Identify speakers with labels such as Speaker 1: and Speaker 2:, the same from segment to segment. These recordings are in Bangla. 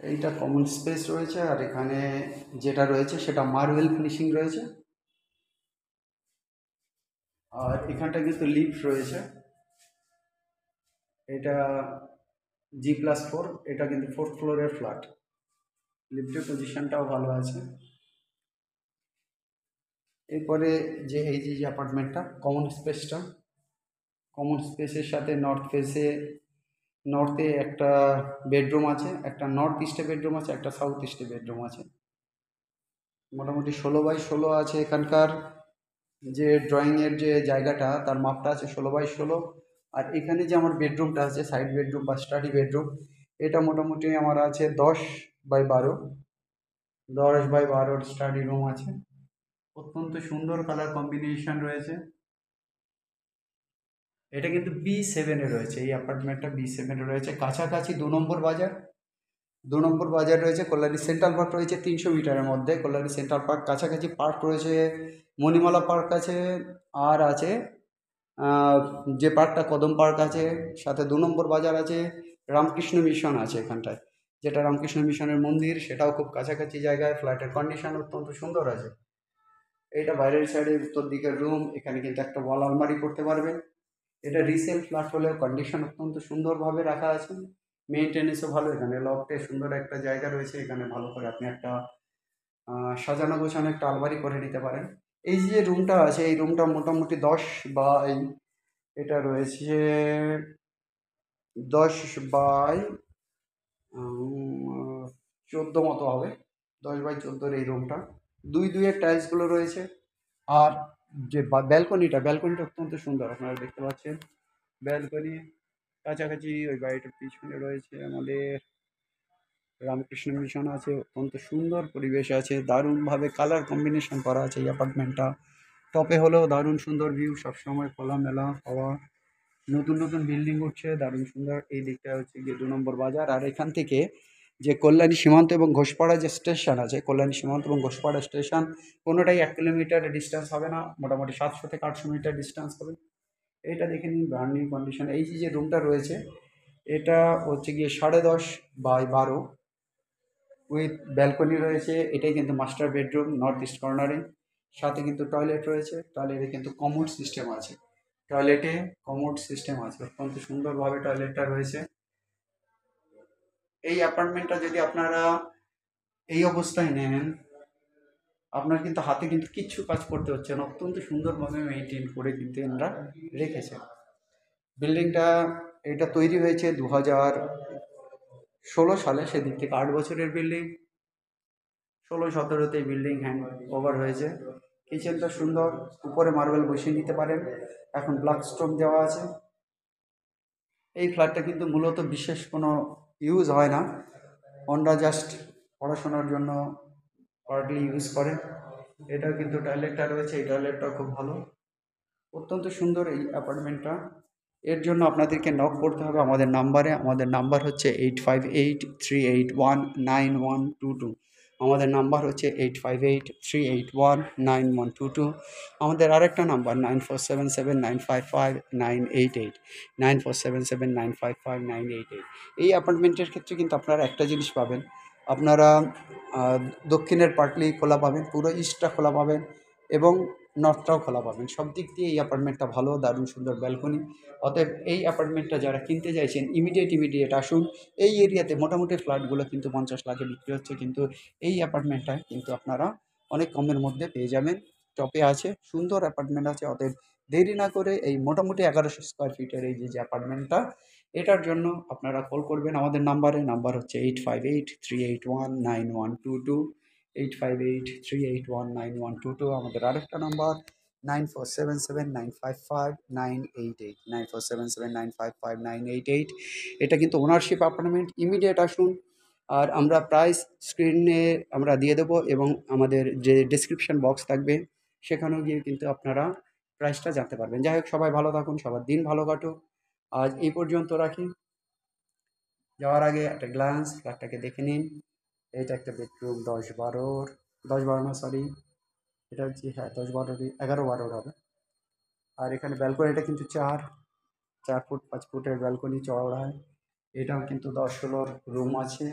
Speaker 1: এইটা কমন স্পেস রয়েছে, আর এখানে যেটা রয়েছে সেটা মার্বেল ফিনিশিং রয়েছে। আর এখানটা কিন্তু লিফট রয়েছে। এটা G+4, এটা কিন্তু 4th ফ্লোরের ফ্ল্যাট। লিফটের পজিশনটাও ভালো আছে। এরপরে যে এই যে অ্যাপার্টমেন্টটা কমন স্পেসটা, কমন স্পেসের সাথে নর্থে একটা বেডরুম আছে, একটা নর্থ ইস্টে বেডরুম আছে, একটা সাউথ ইস্টে বেডরুম আছে। মোটামুটি 16x16 আছে এখানকার। যে ড্রয়িংয়ের যে জায়গাটা তার মাপটা আছে 16x16। আর এখানে যে আমার বেডরুমটা আছে, সাইড বেডরুম বা স্টাডি বেডরুম, এটা মোটামুটি আমার আছে 10x12। 10x12 স্টাডি রুম আছে। অত্যন্ত সুন্দর কালার কম্বিনেশন রয়েছে। এটা কিন্তু B7-এ রয়েছে, এই অ্যাপার্টমেন্টটা B7-এ রয়েছে, কাছাকাছি 2 নম্বর বাজার। 2 নম্বর বাজার রয়েছে, কল্যাণী সেন্ট্রাল পার্ক রয়েছে 300 মিটারের মধ্যে। কল্যাণী সেন্ট্রাল পার্ক কাছাকাছি, পার্ক রয়েছে মণিমালা পার্ক আছে, আর আছে আহ, যে পার্কটা কদম পার্ক আছে, সাথে 2 নম্বর বাজার আছে, রামকৃষ্ণ মিশন আছে এখানটায়, যেটা রামকৃষ্ণ মিশনের মন্দির, সেটাও খুব কাছাকাছি জায়গায়। ফ্ল্যাটের কন্ডিশন অত্যন্ত সুন্দর আছে। এইটা বাইরের সাইডে উত্তর দিকের রুম, এখানে কিন্তু একটা ওয়াল আলমারি করতে পারবেন। এটা রিসেল ফ্ল্যাট হলেও কন্ডিশন অত্যন্ত সুন্দরভাবে রাখা আছে, মেনটেনেন্সও ভালো। এখানে লফটে সুন্দর একটা জায়গা রয়েছে, এখানে ভালো করে আপনি একটা সাজানো গোছানো একটা আলমারি করে নিতে পারেন। এই যে রুমটা আছে, এই রুমটা মোটামুটি 10 বাই, এটা রয়েছে 10 বাই 14 মতো হবে। 10 বাই 14 এই রুমটা। দুই দুইয়ের টাইলসগুলো রয়েছে। আর যে ব্যালকনিটা অত্যন্ত সুন্দর, আপনারা দেখতে পাচ্ছেন। ব্যালকনি কাছাকাছি ওই বাড়িটার পিছনে রয়েছে আমাদের রামকৃষ্ণ মিশন আছে। অত্যন্ত সুন্দর পরিবেশ আছে, দারুণভাবে কালার কম্বিনেশন করা আছে এই অ্যাপার্টমেন্টটা। টপে হলেও দারুণ সুন্দর ভিউ, সবসময় খোলামেলা হাওয়া, নতুন নতুন বিল্ডিং উঠছে, দারুণ সুন্দর। এই দিকটা হচ্ছে গিয়ে 2 নম্বর বাজার। আর এখান থেকে যে কল্যাণী সীমান্ত এবং ঘোষপাড়া যে স্টেশন আছে, কল্যাণী সীমান্ত এবং ঘোষপাড়া স্টেশন, কোনোটাই 1 কিলোমিটার ডিস্টেন্স হবে না, মোটামুটি 700 থেকে 800 মিটার ডিস্টেন্স হবে। এইটা দেখে নিন ব্র্যান্ড নিউ কন্ডিশন। এই যে যে রুমটা রয়েছে, এটা হচ্ছে গিয়ে 10.5 বাই 12 উইথ ব্যালকনি রয়েছে। এটাই কিন্তু মাস্টার বেডরুম নর্থ ইস্ট কর্নারে। সাথে কিন্তু টয়লেট রয়েছে, টয়লেটে কিন্তু কমোড সিস্টেম আছে। টয়লেটে কমোড সিস্টেম আছে, অত্যন্ত সুন্দরভাবে টয়লেটটা রয়েছে। এই অ্যাপার্টমেন্টটা যদি আপনারা এই অবস্থায় নেন, আপনার কিন্তু হাতে কিন্তু কিচ্ছু কাজ করতে হচ্ছে না, অত্যন্ত সুন্দরভাবে মেনটেন করে কিন্তু এনারা রেখেছে বিল্ডিংটা। এটা তৈরি হয়েছে 2016 সালে, সেদিক থেকে 8 বছরের বিল্ডিং। 16-17-তে বিল্ডিং হ্যান্ড ওভার হয়েছে। কিচেনটা সুন্দর, উপরে মার্বেল বসিয়ে নিতে পারেন, এখন ব্ল্যাক স্টোন দেওয়া আছে। এই ফ্ল্যাটটা কিন্তু মূলত বিশেষ কোনো ইউজ হয় না, ওনারা জাস্ট পড়াশোনার জন্য পার্টলি ইউজ করে। এটাও কিন্তু টয়লেটটা রয়েছে, এই টয়লেটটাও খুব ভালো। অত্যন্ত সুন্দর এই অ্যাপার্টমেন্টটা। এর জন্য আপনাদেরকে নক করতে হবে আমাদের নাম্বারে। আমাদের নাম্বার হচ্ছে 8583819122। আমাদের নাম্বার হচ্ছে 8583819122। আমাদের আরেকটা নাম্বার 9477955988, 9477955988। এই অ্যাপার্টমেন্টের ক্ষেত্রে কিন্তু আপনারা একটা জিনিস পাবেন, আপনারা আহ, দক্ষিণের পার্টলি খোলা পাবেন, পুরো ইস্টটা খোলা পাবেন, এবং নর্থটাও খোলা পাবেন। সব দিক দিয়ে এই অ্যাপার্টমেন্টটা ভালো, দারুণ সুন্দর ব্যালকনি। অতএব এই অ্যাপার্টমেন্টটা যারা কিনতে চাইছেন, ইমিডিয়েট আসুন। এই এরিয়াতে মোটামুটি ফ্ল্যাটগুলো কিন্তু 50 লাখে বিক্রি হচ্ছে, কিন্তু এই অ্যাপার্টমেন্টটা কিন্তু আপনারা অনেক কমের মধ্যে পেয়ে যাবেন। টপে আছে, সুন্দর অ্যাপার্টমেন্ট আছে। অতএব দেরি না করে এই মোটামুটি 1100 স্কোয়ার ফিটের এই যে অ্যাপার্টমেন্টটা, এটার জন্য আপনারা কল করবেন আমাদের নাম্বারে। নাম্বার হচ্ছে 8583819122, 8583819122। আমাদের আরেকটা নাম্বার 9477955988, 9477955988। এটা কিন্তু ওনারশিপ অ্যাপার্টমেন্ট, ইমিডিয়েট আসুন। আর আমরা প্রাইস স্ক্রিনে আমরা দিয়ে দেবো, এবং আমাদের যে ডিসক্রিপশন বক্স থাকবে সেখানেও গিয়ে কিন্তু আপনারা প্রাইসটা জানতে পারবেন। যাই হোক, সবাই ভালো থাকুন, সবার দিন ভালো কাটুক। আজ এই পর্যন্ত রাখি। যাওয়ার আগে একটা গ্ল্যান্স ফ্ল্যাটটাকে দেখে নিন। এইটা একটা বেডরুম 10-12, 10-12 না, সরি, এটা হচ্ছে, হ্যাঁ, 10-12, 11-12 হবে। আর এখানে ব্যালকনিটা কিন্তু 4 ফুট 5 ফুটের ব্যালকনি চওড়া। এটাও কিন্তু 10-16 রুম আছে।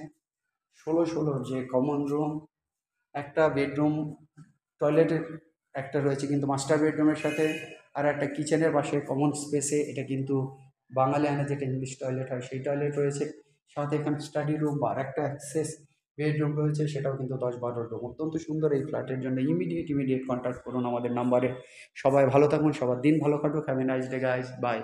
Speaker 1: ষোলো যে কমন রুম, একটা বেডরুম, টয়লেটের একটা রয়েছে কিন্তু মাস্টার বেডরুমের সাথে, আর একটা কিচেনের পাশে কমন স্পেসে, এটা কিন্তু বাঙালি আনে যেটা ইংলিশ টয়লেট হয় সেই টয়লেট রয়েছে। সাথে এখানে স্টাডি রুম বা একটা অ্যাক্সেস বেডরুম রয়েছে, সেটাও কিন্তু 10-12 রুম। অত্যন্ত সুন্দর এই ফ্ল্যাটের জন্য ইমিডিয়েট কন্ট্যাক্ট করুন আমাদের নাম্বারে। সবাই ভালো থাকুন, সবার দিন ভালো কাটুক। Have a nice day guys, by.